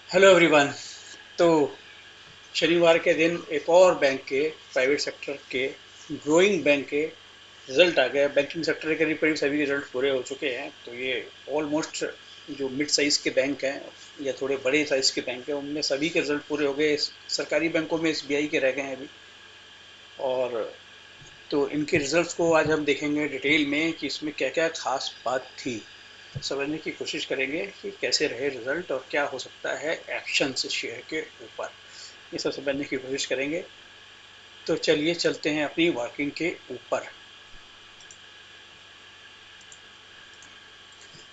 Hello everyone. तो शनिवार के दिन एक और बैंक के, प्राइवेट सेक्टर के, ग्रोइंग बैंक के रिजल्ट आ गए। बैंकिंग सेक्टर के करीब करीब सभी के रिजल्ट पूरे हो चुके हैं। तो ये ऑलमोस्ट जो मिड साइज के बैंक हैं या थोड़े बड़े साइज के बैंक हैं उनमें सभी के रिजल्ट पूरे हो गए। सरकारी बैंकों में एसबीआई के रह गए हैं अभी। और तो इनके रिजल्ट्स को आज हम देखेंगे डिटेल में कि इसमें क्या क्या खास बात थी। समझने की कोशिश करेंगे कि कैसे रहे रिजल्ट और क्या हो सकता है एक्शन से शेयर के ऊपर। ये सब समझने की कोशिश करेंगे। तो चलिए चलते हैं अपनी वर्किंग के ऊपर।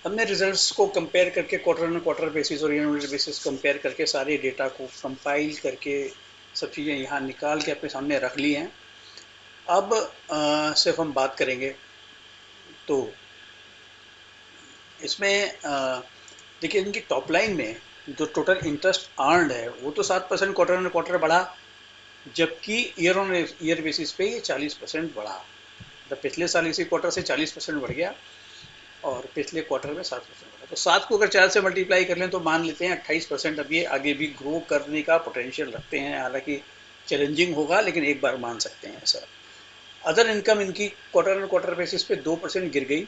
हमने रिजल्ट्स को कंपेयर करके क्वार्टर एंड क्वार्टर बेसिस और यूनिट बेसिस कंपेयर करके सारे डेटा को कंपाइल करके सब चीज़ें यहाँ निकाल के अपने सामने रख ली हैं। अब सिर्फ हम बात करेंगे। तो इसमें देखिए इनकी टॉप लाइन में जो टोटल इंटरेस्ट अर्नड है वो तो 7% क्वार्टर एंड क्वार्टर बढ़ा, जबकि ईयर ऑन ईयर बेसिस पे ये 40% बढ़ा। मतलब पिछले साल इसी क्वार्टर से 40% बढ़ गया और पिछले क्वार्टर में 7% बढ़ा। तो 7 को अगर 4 से मल्टीप्लाई कर लें तो मान लेते हैं 28%। अब ये आगे भी ग्रो करने का पोटेंशियल रखते हैं, हालांकि चैलेंजिंग होगा लेकिन एक बार मान सकते हैं ऐसा। अदर इनकम इनकी क्वार्टर एंड क्वार्टर बेसिस पे 2% गिर गई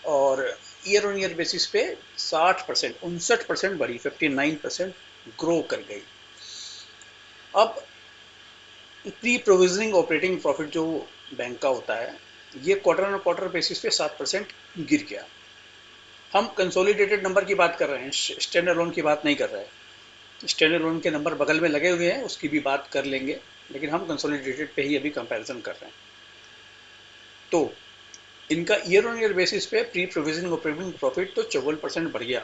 और ईयर ऑन ईयर बेसिस पे 59% बढ़ी, 59% ग्रो कर गई। अब प्री प्रोविजनिंग ऑपरेटिंग प्रॉफिट जो बैंक का होता है ये क्वार्टर ऑन क्वार्टर बेसिस पे 7% गिर गया। हम कंसोलिडेटेड नंबर की बात कर रहे हैं, स्टैंडर्ड लोन की बात नहीं कर रहे हैं। स्टैंडर्ड लोन के नंबर बगल में लगे हुए हैं, उसकी भी बात कर लेंगे, लेकिन हम कंसोलिडेटेड पे ही अभी कंपैरिजन कर रहे हैं। तो इनका ईयर ऑन ईयर बेसिस पे प्री प्रोविजनिंग ऑपरेटिंग प्रॉफिट तो 54% बढ़ गया,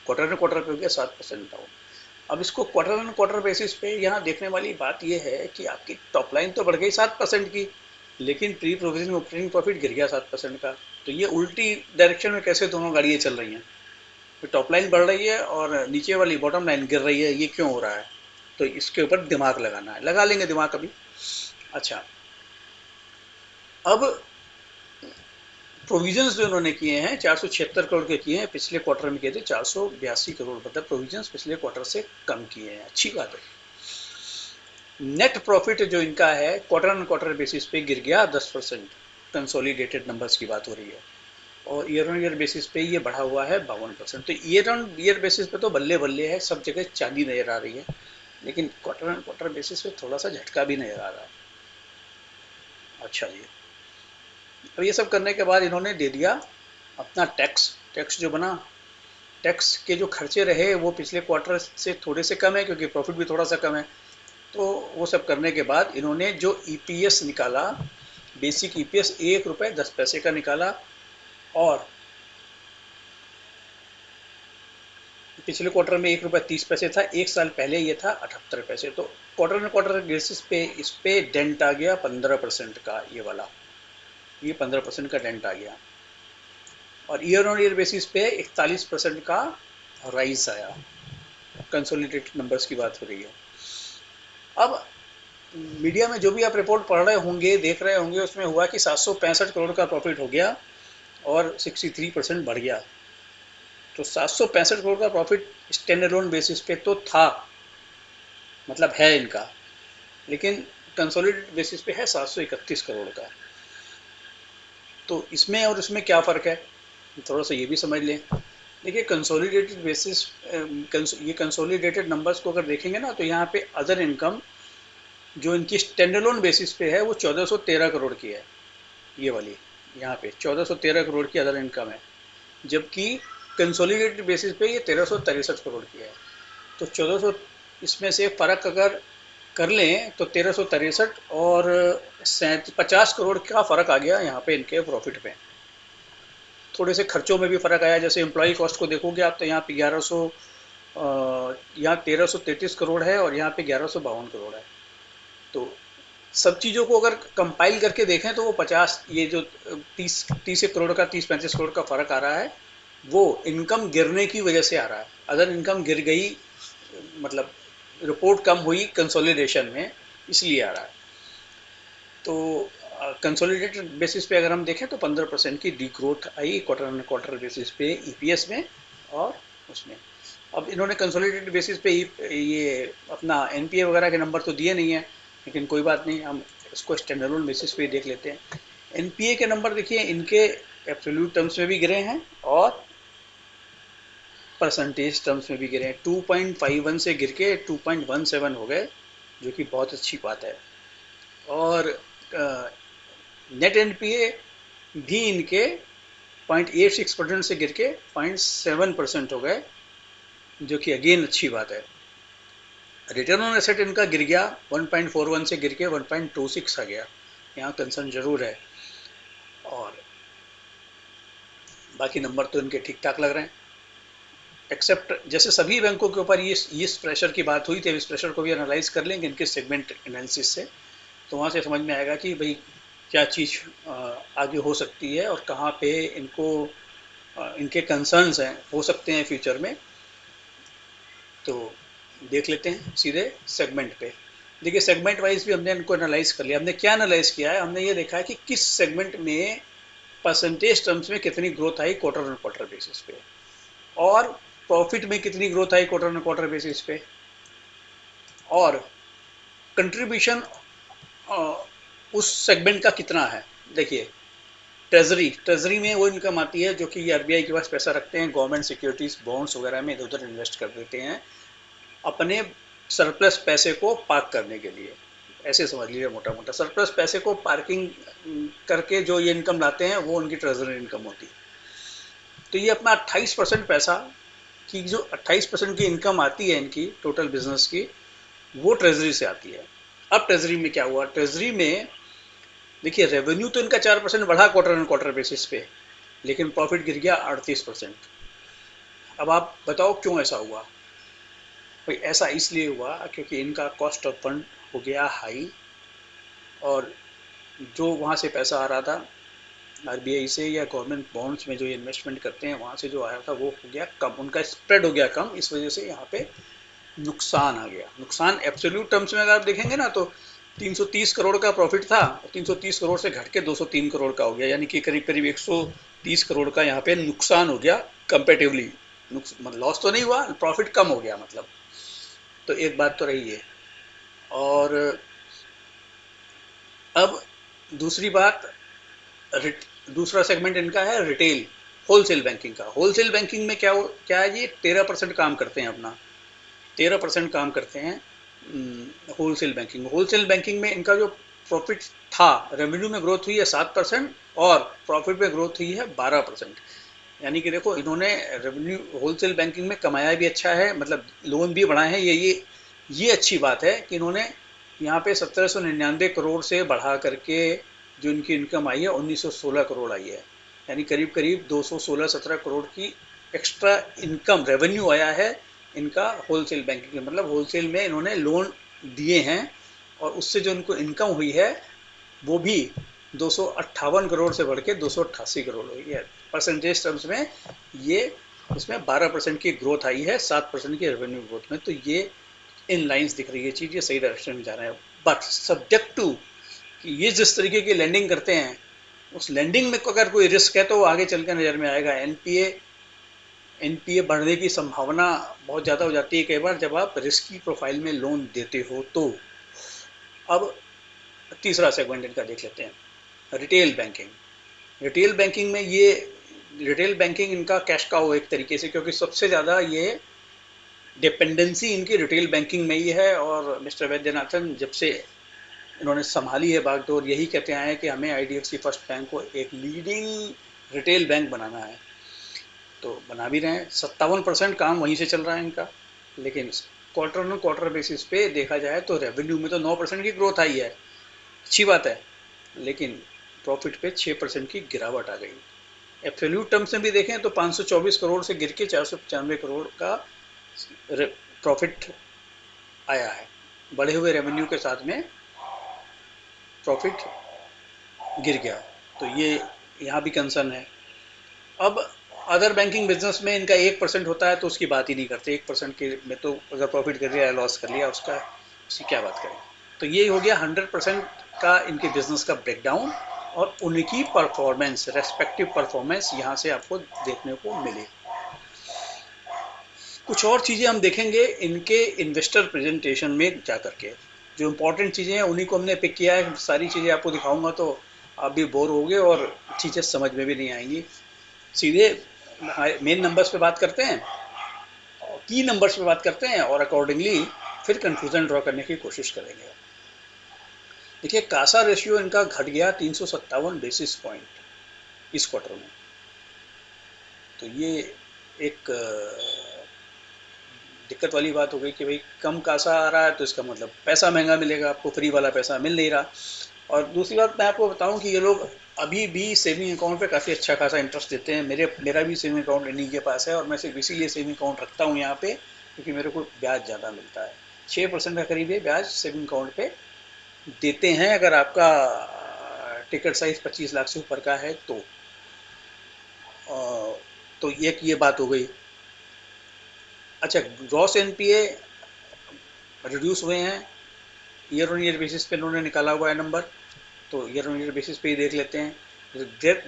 क्वार्टर एंड क्वार्टर पे हो गया 7% डाउन। अब इसको क्वार्टर एंड क्वार्टर बेसिस पे यहाँ देखने वाली बात यह है कि आपकी टॉप लाइन तो बढ़ गई 7% की, लेकिन प्री प्रोविजन ऑपरेटिंग प्रॉफिट गिर गया 7% का। तो ये उल्टी डायरेक्शन में कैसे दोनों गाड़ियाँ चल रही हैं? तो टॉप लाइन बढ़ रही है और नीचे वाली बॉटम लाइन गिर रही है, ये क्यों हो रहा है? तो इसके ऊपर दिमाग लगाना है, लगा लेंगे दिमाग अभी। अच्छा, अब प्रोविजंस जो उन्होंने किए हैं 476 करोड़ के किए हैं, पिछले क्वार्टर में किए थे 482 करोड़, मतलब प्रोविजंस पिछले क्वार्टर से कम किए हैं, अच्छी बात है। नेट प्रॉफिट जो इनका है क्वार्टर ऑन क्वार्टर बेसिस पे गिर गया 10%। कंसोलिडेटेड नंबर्स की बात हो रही है। और ईयर ऑन ईयर बेसिस पे ये बढ़ा हुआ है 52%। तो ईयर ऑन ईयर बेसिस पे तो बल्ले बल्ले है, सब जगह चांदी नजर आ रही है, लेकिन क्वार्टर ऑन क्वार्टर बेसिस पे थोड़ा सा झटका भी नजर आ रहा है। अच्छा जी। अब ये सब करने के बाद इन्होंने दे दिया अपना टैक्स। टैक्स जो बना, टैक्स के जो खर्चे रहे वो पिछले क्वार्टर से थोड़े से कम है क्योंकि प्रॉफिट भी थोड़ा सा कम है। तो वो सब करने के बाद इन्होंने जो ईपीएस निकाला, बेसिक ईपीएस 1 रुपये 10 पैसे का निकाला। और पिछले क्वार्टर में 1 रुपये 30 पैसे था, एक साल पहले ये था 78 पैसे। तो क्वार्टर एंड क्वार्टर बेसिस पे इस पे डेंट आ गया 15% का, ये वाला, ये 15% का डेंट आ गया। और ईयर ऑन ईयर बेसिस पे 41% का राइज आया। कंसोलिडेटेड नंबर्स की बात हो रही है। अब मीडिया में जो भी आप रिपोर्ट पढ़ रहे होंगे, देख रहे होंगे, उसमें हुआ कि 765 करोड़ का प्रॉफिट हो गया और 63% बढ़ गया। तो 765 करोड़ का प्रॉफिट स्टैंड अलोन बेसिस पे तो था, मतलब है इनका, लेकिन कंसोलिडेटेड बेसिस पे है 731 करोड़ का। तो इसमें और इसमें क्या फ़र्क है, थोड़ा सा ये भी समझ लें। देखिए कंसोलिडेटेड बेसिस, ये कंसोलिडेटेड नंबर्स को अगर देखेंगे ना तो यहाँ पे अदर इनकम जो इनकी स्टैंड अलोन बेसिस पे है वो 1413 करोड़ की है, ये वाली, यहाँ पे 1413 करोड़ की अदर इनकम है, जबकि कंसोलिडेटेड बेसिस पे ये 1363 करोड़ की है। तो 1400, इसमें से फ़र्क अगर कर लें तो 1363 और 50 करोड़ का फ़र्क आ गया यहाँ पे इनके प्रॉफिट में। थोड़े से खर्चों में भी फ़र्क आया, जैसे एम्प्लॉई कॉस्ट को देखोगे आप तो यहाँ पे 1100, यहाँ 1333 करोड़ है और यहाँ पे 1152 करोड़ है। तो सब चीज़ों को अगर कंपाइल करके देखें तो वो 50, ये जो 30 करोड़ का, 30-35 करोड़ का फ़र्क आ रहा है, वो इनकम गिरने की वजह से आ रहा है। अगर इनकम गिर गई, मतलब रिपोर्ट कम हुई कंसोलिडेशन में, इसलिए आ रहा है। तो कंसोलिडेटेड बेसिस पे अगर हम देखें तो 15% की D growth I quarter on quarter basis पे ईपीएस में और उसमें। अब इन्होंने कंसोलिडेटेड बेसिस पे ये अपना एनपीए वगैरह के नंबर तो दिए नहीं है, लेकिन कोई बात नहीं, हम इसको स्टैंडर्ड बेसिस पे ही देख लेते हैं। एनपीए के नंबर देखिए इनके एब्सोल्यूट टर्म्स में भी गिरे हैं और परसेंटेज टर्म्स में भी गिरे हैं। 2.51 से गिर के 2.17 हो गए, जो कि बहुत अच्छी बात है। और नेट एनपीए भी इनके 0.86% से गिर के 0.7% हो गए, जो कि अगेन अच्छी बात है। रिटर्न ऑन एसेट इनका गिर गया, 1.41 से गिर के 1.26 आ गया, यहाँ कंसर्न जरूर है। और बाकी नंबर तो इनके ठीक ठाक लग रहे हैं, एक्सेप्ट जैसे सभी बैंकों के ऊपर ये इस प्रेशर की बात हुई थी। अब इस प्रेशर को भी एनालाइज कर लेंगे इनके सेगमेंट एनालिसिस से, तो वहाँ से समझ में आएगा कि भाई क्या चीज़ आगे हो सकती है और कहाँ पे इनको इनके कंसर्न्स हैं, हो सकते हैं फ्यूचर में। तो देख लेते हैं सीधे सेगमेंट पे। देखिए सेगमेंट वाइज भी हमने इनको एनालाइज कर लिया। हमने क्या एनालाइज किया है, हमने ये देखा है कि किस सेगमेंट में परसेंटेज टर्म्स में कितनी growth I quarter on quarter basis पे, और प्रॉफिट में कितनी growth I quarter on quarter basis पे, और कंट्रीब्यूशन उस सेगमेंट का कितना है। देखिए ट्रेजरी में वो इनकम आती है जो कि आरबीआई के पास पैसा रखते हैं, गवर्नमेंट सिक्योरिटीज बॉन्ड्स वगैरह में इधर उधर इन्वेस्ट कर देते हैं अपने सरप्लस पैसे को पार्क करने के लिए। ऐसे समझ लीजिए मोटा मोटा, सरप्लस पैसे को पार्किंग करके जो ये इनकम लाते हैं वो उनकी ट्रेजरी इनकम होती है। तो ये अपना 28% पैसा की, जो 28% की इनकम आती है इनकी टोटल बिजनेस की, वो ट्रेजरी से आती है। अब ट्रेजरी में क्या हुआ, ट्रेजरी में देखिए रेवेन्यू तो इनका 4% बढ़ा क्वार्टर ऑन क्वार्टर बेसिस पे, लेकिन प्रॉफिट गिर गया 38%। अब आप बताओ क्यों ऐसा हुआ। भाई ऐसा इसलिए हुआ क्योंकि इनका कॉस्ट ऑफ फंड हो गया हाई, और जो वहाँ से पैसा आ रहा था आरबीआई से या गवर्नमेंट बॉन्ड्स में जो इन्वेस्टमेंट करते हैं वहाँ से जो आया था वो हो गया कम, उनका स्प्रेड हो गया कम, इस वजह से यहाँ पे नुकसान आ गया। नुकसान एब्सोल्यूट टर्म्स में अगर आप देखेंगे ना तो 330 करोड़ का प्रॉफिट था, 330 करोड़ से घट के 203 करोड़ का हो गया, यानी कि करीब करीब 130 करोड़ का यहाँ पे नुकसान हो गया कंपेटिवली। मतलब लॉस तो नहीं हुआ, प्रॉफिट कम हो गया मतलब। तो एक बात तो रही है। और अब दूसरी बात, दूसरा सेगमेंट इनका है रिटेल होलसेल बैंकिंग का। होलसेल बैंकिंग में क्या है, ये 13% काम करते हैं अपना, 13% काम करते हैं होलसेल बैंकिंग में इनका जो प्रॉफिट था, रेवेन्यू में ग्रोथ हुई है 7% और प्रॉफिट में ग्रोथ हुई है 12%। यानी कि देखो इन्होंने रेवेन्यू होलसेल बैंकिंग में कमाया भी अच्छा है, मतलब लोन भी बढ़ाए हैं। ये अच्छी बात है कि इन्होंने यहाँ पे 1799 करोड़ से बढ़ा करके जो इनकी इनकम आई है 1916 करोड़ आई है, यानी करीब करीब 216-17 करोड़ की एक्स्ट्रा इनकम रेवेन्यू आया है इनका होलसेल बैंकिंग। मतलब होलसेल में इन्होंने लोन दिए हैं और उससे जो इनको इनकम हुई है वो भी 258 करोड़ से बढ़ के 288 करोड़ हुई है। परसेंटेज टर्म्स में ये इसमें 12% की ग्रोथ आई है 7% की रेवेन्यू ग्रोथ में। तो ये इन लाइंस दिख रही है चीज़, ये सही डायरेक्शन में जा रहा है। बट सब्जेक्ट टू कि ये जिस तरीके की लैंडिंग करते हैं, उस लैंडिंग में अगर कोई रिस्क है तो वो आगे चल के नज़र में आएगा। एनपीए बढ़ने की संभावना बहुत ज़्यादा हो जाती है कई बार जब आप रिस्की प्रोफाइल में लोन देते हो। तो अब तीसरा सेगमेंट इनका देख लेते हैं, रिटेल बैंकिंग। रिटेल बैंकिंग में ये रिटेल बैंकिंग इनका कैश का हो एक तरीके से, क्योंकि सबसे ज़्यादा ये डिपेंडेंसी इनकी रिटेल बैंकिंग में ही है। और मिस्टर वैद्यनाथन जब से इन्होंने संभाली है बागडोर, यही कहते आए हैं कि हमें आईडीएफसी फर्स्ट बैंक को एक लीडिंग रिटेल बैंक बनाना है। तो बना भी रहे हैं, 57% काम वहीं से चल रहा है इनका। लेकिन क्वार्टर ऑन क्वार्टर बेसिस पे देखा जाए तो रेवेन्यू में तो 9% की ग्रोथ आई है, अच्छी बात है, लेकिन प्रॉफिट पे 6% की गिरावट आ गई। एब्सोल्यूट टर्म्स में भी देखें तो 524 करोड़ से गिर के 495 करोड़ का प्रॉफिट आया है। बढ़े हुए रेवेन्यू के साथ में प्रॉफिट गिर गया, तो ये यहाँ भी कंसर्न है। अब अदर बैंकिंग बिजनेस में इनका 1% होता है तो उसकी बात ही नहीं करते। 1% के में तो अगर प्रॉफिट कर लिया या लॉस कर लिया उसकी क्या बात करें। तो ये हो गया 100% का इनके बिजनेस का ब्रेकडाउन, और उनकी परफॉर्मेंस, रेस्पेक्टिव परफॉर्मेंस यहाँ से आपको देखने को मिली। कुछ और चीज़ें हम देखेंगे इनके इन्वेस्टर प्रेजेंटेशन में जा करके, जो इम्पोर्टेंट चीज़ें हैं उन्हीं को हमने पिक किया है। सारी चीज़ें आपको दिखाऊंगा तो आप भी बोर होगे और चीज़ें समझ में भी नहीं आएंगी। सीधे मेन नंबर्स पे बात करते हैं, की नंबर्स पे बात करते हैं और अकॉर्डिंगली फिर कंक्लूजन ड्रॉ करने की कोशिश करेंगे। देखिए कासा रेशियो इनका घट गया 357 बेसिस पॉइंट इस क्वार्टर में। तो ये एक दिक्कत वाली बात हो गई कि भाई कम कासा आ रहा है तो इसका मतलब पैसा महंगा मिलेगा, आपको फ्री वाला पैसा मिल नहीं रहा। और दूसरी बात मैं आपको बताऊं कि ये लोग अभी भी सेविंग अकाउंट पे काफ़ी अच्छा खासा इंटरेस्ट देते हैं। मेरा भी सेविंग अकाउंट इन्हीं के पास है और मैं सिर्फ इसीलिए सेविंग अकाउंट रखता हूँ यहाँ पे क्योंकि मेरे को ब्याज ज़्यादा मिलता है। 6% का करीब ये ब्याज सेविंग अकाउंट पे देते हैं अगर आपका टिकट साइज 25 लाख से ऊपर का है तो। तो एक ये बात हो गई। अच्छा, ग्रॉस एनपीए रिड्यूस हुए हैं, ईयर ऑन ईयर बेसिस पे इन्होंने निकाला हुआ है नंबर, तो ईयर ऑन ईयर बेसिस पे ही देख लेते हैं।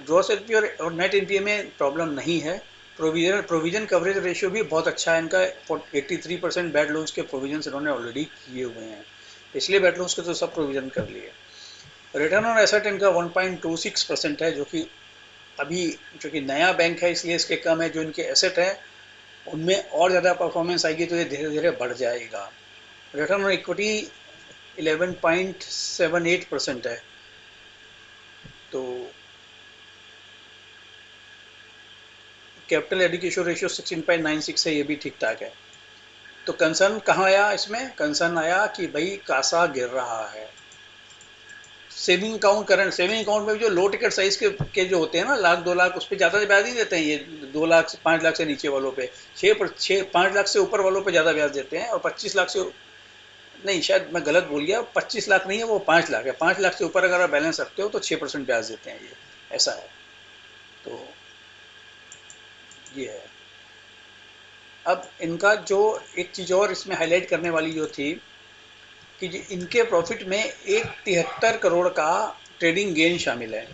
ग्रॉस एनपीए और नेट एनपीए में प्रॉब्लम नहीं है। प्रोविजन कवरेज रेशियो भी बहुत अच्छा है इनका। 83% बैड लोन्स के प्रोविजन इन्होंने ऑलरेडी किए हुए हैं, पिछले बैड लोन्स के तो सब प्रोविजन कर लिए। रिटर्न ऑन एसेट इनका 1.26% है, जो कि अभी चूँकि नया बैंक है इसलिए इसके कम है। जो इनके एसेट है उनमें और ज़्यादा परफॉर्मेंस आएगी तो ये धीरे धीरे बढ़ जाएगा। रिटर्न ऑन इक्विटी 11.78% है। तो कैपिटल एडिक्वेशन रेशियो 16.96 है, ये भी ठीक ठाक है। तो कंसर्न कहाँ आया इसमें? कंसर्न आया कि भाई कासा गिर रहा है। Saving account, current saving account में भी जो लो टिकट साइज के जो होते हैं ना, 1 लाख 2 लाख, उस पर ज़्यादा ब्याज नहीं देते हैं ये। 2 लाख से 5 लाख से नीचे वालों पे 5 लाख से ऊपर वालों पे ज़्यादा ब्याज देते हैं। और 25 लाख से नहीं, शायद मैं गलत बोल गया, 25 लाख नहीं है वो, 5 लाख है। 5 लाख से ऊपर अगर आप बैलेंस रखते हो तो 6% ब्याज देते हैं ये, ऐसा है। तो ये है। अब इनका जो एक चीज़ और इसमें हाईलाइट करने वाली जो थी कि इनके प्रॉफिट में एक 73 करोड़ का ट्रेडिंग गेन शामिल है।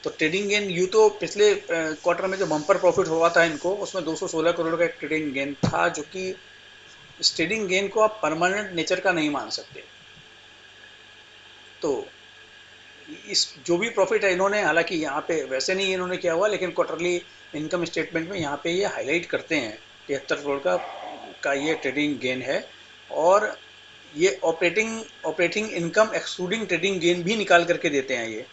तो ट्रेडिंग गेन यूँ तो पिछले क्वार्टर में जो बम्पर प्रॉफिट हुआ था इनको, उसमें 216 करोड़ का एक ट्रेडिंग गेन था, जो कि इस ट्रेडिंग गेन को आप परमानेंट नेचर का नहीं मान सकते। तो इस जो भी प्रॉफिट है इन्होंने, हालांकि यहाँ पे वैसे नहीं इन्होंने किया हुआ, लेकिन क्वार्टरली इनकम स्टेटमेंट में यहाँ पे ये हाईलाइट करते हैं 73 करोड़ का ये ट्रेडिंग गेन है। और ये operating income excluding trading gain भी निकाल करके देते हैं। ये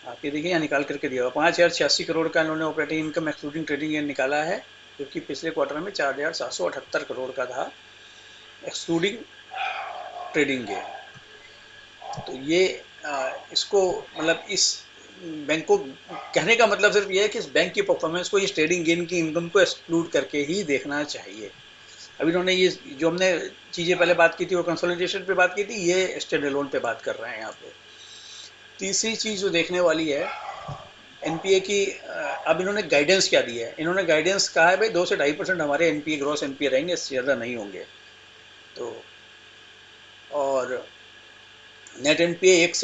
आप ये देखिए यहाँ निकाल करके दिया हुआ 5,086 करोड़ का इन्होंने operating income excluding trading gain निकाला है, जबकि पिछले क्वार्टर में 4,778 करोड़ का था एक्सक्लूडिंग ट्रेडिंग गेन। तो ये इसको मतलब इस बैंक को कहने का मतलब सिर्फ ये है कि इस बैंक की परफॉर्मेंस को इस ट्रेडिंग गेन की इनकम को एक्सक्लूड करके ही देखना चाहिए। अभी इन्होंने ये जो हमने चीज़ें पहले बात की थी वो कंसोलिडेशन पे बात की थी, ये स्टैंड अलोन पे बात कर रहे हैं यहाँ पे। तीसरी चीज़ जो देखने वाली है एनपीए की, अब इन्होंने गाइडेंस क्या दी है? इन्होंने गाइडेंस कहा है भाई 2 से 2.5% हमारे एनपीए ग्रॉस एनपीए रहेंगे, इससे ज़्यादा नहीं होंगे। तो और नेट एनपीए 1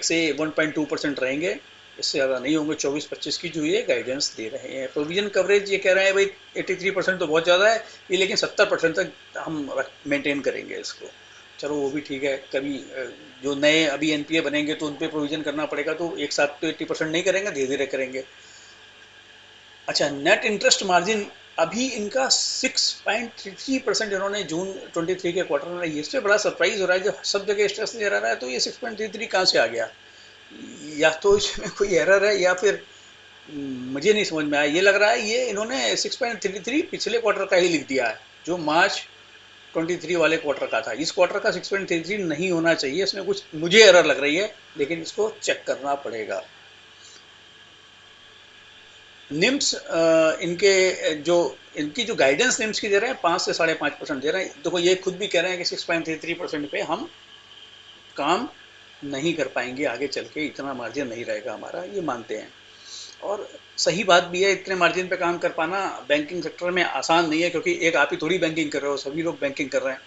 से 1.2% रहेंगे, इससे ज़्यादा नहीं होंगे। 24-25 की जो ये गाइडेंस दे रहे हैं। प्रोविजन कवरेज ये कह रहे हैं भाई 83% तो बहुत ज़्यादा है ये, लेकिन 70% तक हम मेंटेन करेंगे इसको। चलो वो भी ठीक है। कभी जो नए अभी एनपीए बनेंगे तो उन पर प्रोविजन करना पड़ेगा, तो एक साथ तो 80% नहीं करेंगे, धीरे धीरे करेंगे। अच्छा, नेट इंटरेस्ट मार्जिन अभी इनका 6.33% इन्होंने जून 23 के क्वार्टर में, इससे बड़ा सरप्राइज हो रहा है। जब सब जगह स्ट्रेस ले रहा है तो ये 6.33 कहाँ से आ गया? या तो इसमें कोई एरर है या फिर मुझे नहीं समझ में आया। ये लग रहा है ये इन्होंने 6.33 पिछले क्वार्टर का ही लिख दिया है, जो मार्च 23 वाले क्वार्टर का था। इस क्वार्टर का 6.33 नहीं होना चाहिए, इसमें कुछ मुझे एरर लग रही है, लेकिन इसको चेक करना पड़ेगा। निम्स इनके जो इनकी जो गाइडेंस निम्स की दे रहे हैं 5 से 5.5% दे रहे हैं। देखो ये खुद भी कह रहे हैं कि 6.33% पे हम काम नहीं कर पाएंगे, आगे चल के इतना मार्जिन नहीं रहेगा हमारा, ये मानते हैं। और सही बात भी है, इतने मार्जिन पे काम कर पाना बैंकिंग सेक्टर में आसान नहीं है, क्योंकि एक आप ही थोड़ी बैंकिंग कर रहे हो, सभी लोग बैंकिंग कर रहे हैं।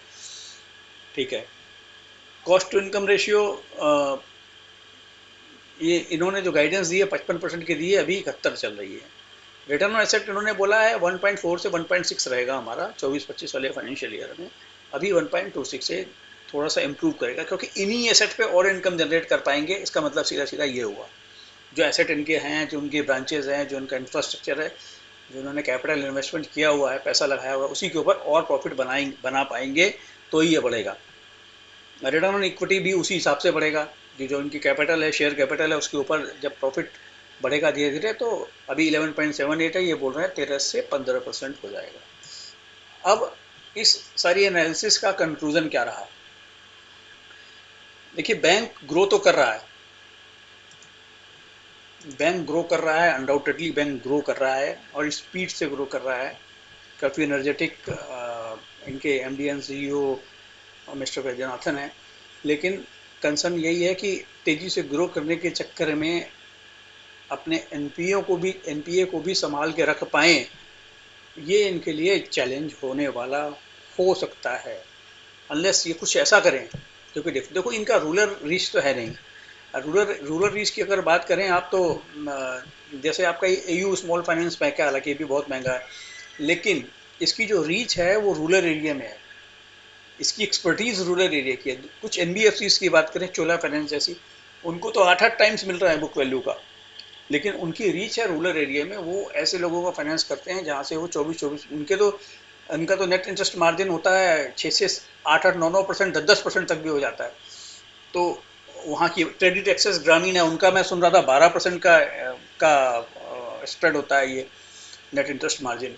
ठीक है। कॉस्ट टू इनकम रेशियो ये इन्होंने जो गाइडेंस दी है 55% की दी है, अभी 71 चल रही है। रिटर्न ऑन एसेट इन्होंने बोला है 1.4 से 1.6 रहेगा हमारा 24-25 वाले फाइनेंशियल ईयर में, अभी 1.26 से थोड़ा सा इम्प्रूव करेगा, क्योंकि इन्हीं एसेट पे और इनकम जनरेट कर पाएंगे। इसका मतलब सीधा सीधा ये हुआ, जो एसेट इनके हैं, जो उनके ब्रांचेज हैं, जो उनका इंफ्रास्ट्रक्चर है, जो उन्होंने कैपिटल इन्वेस्टमेंट किया हुआ है, पैसा लगाया हुआ है, उसी के ऊपर और प्रॉफिट बना पाएंगे, तो ही ये बढ़ेगा। रिटर्न ऑन इक्विटी भी उसी हिसाब से बढ़ेगा, जो उनकी कैपिटल है, शेयर कैपिटल है, उसके ऊपर जब प्रॉफिट बढ़ेगा धीरे धीरे, तो अभी 11.78 है, ये बोल रहे हैं 13 से 15% हो जाएगा। अब इस सारी एनालिसिस का कंक्लूजन क्या रहा? देखिए, बैंक ग्रो तो कर रहा है, बैंक ग्रो कर रहा है, अनडाउटेडली बैंक ग्रो कर रहा है, और स्पीड से ग्रो कर रहा है। काफ़ी एनर्जेटिक इनके MD and CEO mister Vaidyanathan है, लेकिन कंसर्न यही है कि तेज़ी से ग्रो करने के चक्कर में अपने एनपीए को भी संभाल के रख पाएँ, ये इनके लिए चैलेंज होने वाला हो सकता है, अनलेस ये कुछ ऐसा करें। क्योंकि देखो, इनका रूरल रीच तो है नहीं। रूरल रीच की अगर बात करें आप, तो जैसे आपका एयू स्मॉल फाइनेंस बैंक है, हालांकि ये भी बहुत महंगा है, लेकिन इसकी जो रीच है वो रूरल एरिया में है, इसकी एक्सपर्टीज रूरल एरिया की है। कुछ एनबीएफसी की बात करें, चोला फाइनेंस जैसी, उनको तो 8-8 टाइम्स मिल रहा है बुक वैल्यू का, लेकिन उनकी रीच है रूरल एरिया में, वो ऐसे लोगों का फाइनेंस करते हैं जहाँ से वो 24-24, उनका तो नेट इंटरेस्ट मार्जिन होता है 6 से 8-8, 9-9%, 10-10% तक भी हो जाता है। तो वहाँ की क्रेडिट एक्सेस ग्रामीण है, उनका मैं सुन रहा था 12% का स्प्रेड होता है, ये नेट इंटरेस्ट मार्जिन।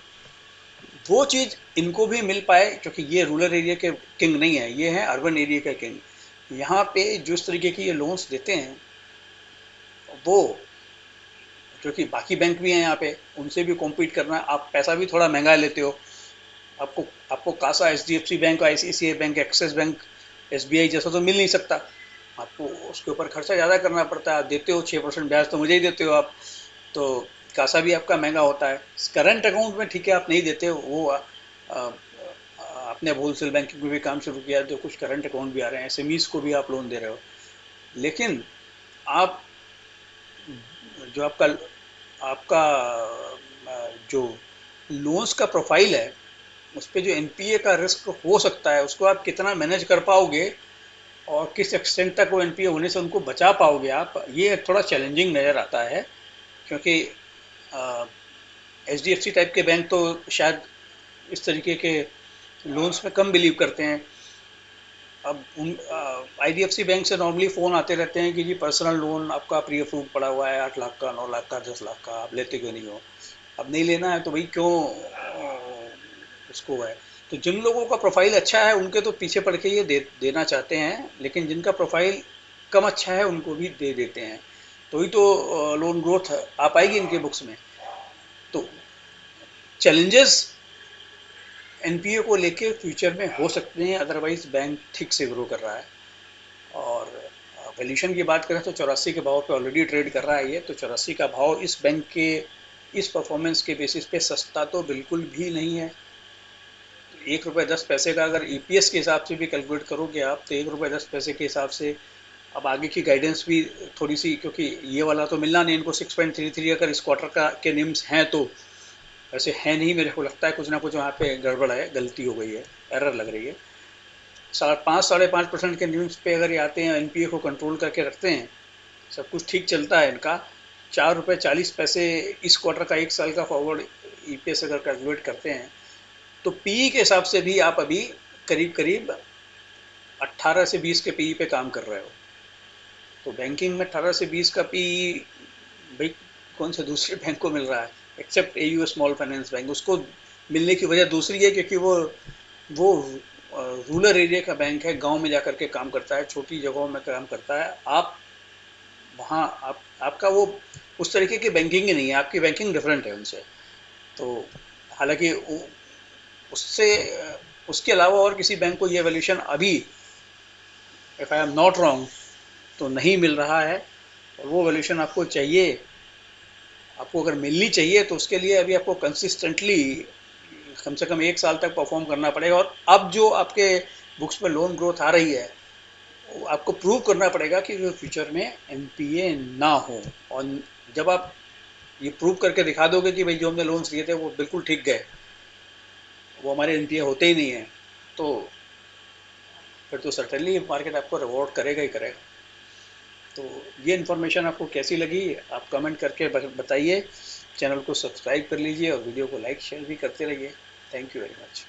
वो चीज़ इनको भी मिल पाए, क्योंकि ये रूरल एरिया के किंग नहीं है, ये है अर्बन एरिया के किंग। यहाँ पे जिस तरीके की ये लोन्स देते हैं, वो, क्योंकि बाकी बैंक भी हैं यहाँ पे, उनसे भी कॉम्पीट करना, आप पैसा भी थोड़ा महंगा लेते हो, आपको आपको CASA HDFC bank, ICICI bank, Axis bank, SBI जैसा तो मिल नहीं सकता, आपको उसके ऊपर खर्चा ज़्यादा करना पड़ता है। आप देते हो 6% ब्याज, तो मुझे ही देते हो आप, तो कासा भी आपका महंगा होता है। करंट अकाउंट में ठीक है आप नहीं देते हो, वो आपने होलसेल बैंकिंग में भी काम शुरू किया, तो कुछ करंट अकाउंट भी आ रहे हैं, एसएमईज को भी आप लोन दे रहे हो, लेकिन आप जो आपका आपका जो लोन्स का प्रोफाइल है, उस पर जो एनपीए का रिस्क हो सकता है, उसको आप कितना मैनेज कर पाओगे और किस एक्सटेंट तक वो एनपीए होने से उनको बचा पाओगे आप, ये थोड़ा चैलेंजिंग नज़र आता है। क्योंकि एचडीएफसी टाइप के बैंक तो शायद इस तरीके के लोन्स में कम बिलीव करते हैं। अब उन आईडीएफसी बैंक से नॉर्मली फ़ोन आते रहते हैं कि जी पर्सनल लोन आपका प्री अप्रूव पड़ा हुआ है, 8 लाख का, 9 लाख का, 10 लाख का, आप लेते क्यों नहीं हो? अब नहीं लेना है तो भाई क्यों उसको है। तो जिन लोगों का प्रोफाइल अच्छा है उनके तो पीछे पड़ के ये देना चाहते हैं, लेकिन जिनका प्रोफाइल कम अच्छा है उनको भी दे देते हैं, तो ही तो लोन ग्रोथ आ पाएगी इनके बुक्स में। तो चैलेंजेस एनपीए को लेके फ्यूचर में हो सकते हैं, अदरवाइज बैंक ठीक से ग्रो कर रहा है। और वैल्यूशन की बात करें तो 84 के भाव पे ऑलरेडी ट्रेड कर रहा है ये, तो 84 का भाव इस बैंक के इस परफॉर्मेंस के बेसिस पे सस्ता तो बिल्कुल भी नहीं है। ₹1.10 का अगर ईपीएस के हिसाब से भी कैलकुलेट करोगे आप, तो ₹1.10 के हिसाब से अब आगे की गाइडेंस भी थोड़ी सी, क्योंकि ये वाला तो मिलना नहीं इनको 6.33, अगर इस क्वार्टर का के निम्स हैं तो, वैसे है नहीं, मेरे को लगता है कुछ ना कुछ वहाँ पे गड़बड़ है, गलती हो गई है, एरर लग रही है। 5-5.5% के न्यूज़ पे अगर ये आते हैं, एनपीए को कंट्रोल करके रखते हैं, सब कुछ ठीक चलता है इनका, ₹4.40 इस क्वार्टर का 1 साल का फॉरवर्ड ईपीएस अगर कैलकुलेट करते हैं, तो पीई के हिसाब से भी आप अभी करीब करीब 18 से 20 के पीई पे काम कर रहे हो। तो बैंकिंग में 18 से 20 का पीई भाई कौन से दूसरे बैंक को मिल रहा है, except AU small finance bank. उसको मिलने की वजह दूसरी है, क्योंकि वो रूरल एरिया का बैंक है, गांव में जाकर के काम करता है, छोटी जगहों में काम करता है। आप वहाँ आपका वो उस तरीके की बैंकिंग ही नहीं है, आपकी बैंकिंग डिफरेंट है उनसे। तो हालांकि उससे उसके अलावा और किसी बैंक को ये वैल्यूशन अभी, if I am not wrong, तो नहीं मिल रहा है। और वो वैल्यूशन आपको चाहिए, आपको अगर मिलनी चाहिए, तो उसके लिए अभी आपको कंसिस्टेंटली कम से कम 1 साल तक परफॉर्म करना पड़ेगा। और अब जो आपके बुक्स में लोन ग्रोथ आ रही है, आपको प्रूव करना पड़ेगा कि फ्यूचर में एनपीए ना हो। और जब आप ये प्रूव करके दिखा दोगे कि भाई जो हमने लोन्स लिए थे वो बिल्कुल ठीक गए, वो हमारे एनपीए होते ही नहीं है, तो फिर तो सर्टेनली मार्केट आपको रिवॉर्ड करेगा ही करेगा। तो ये इन्फॉर्मेशन आपको कैसी लगी आप कमेंट करके बताइए। चैनल को सब्सक्राइब कर लीजिए और वीडियो को लाइक शेयर भी करते रहिए। Thank you very much.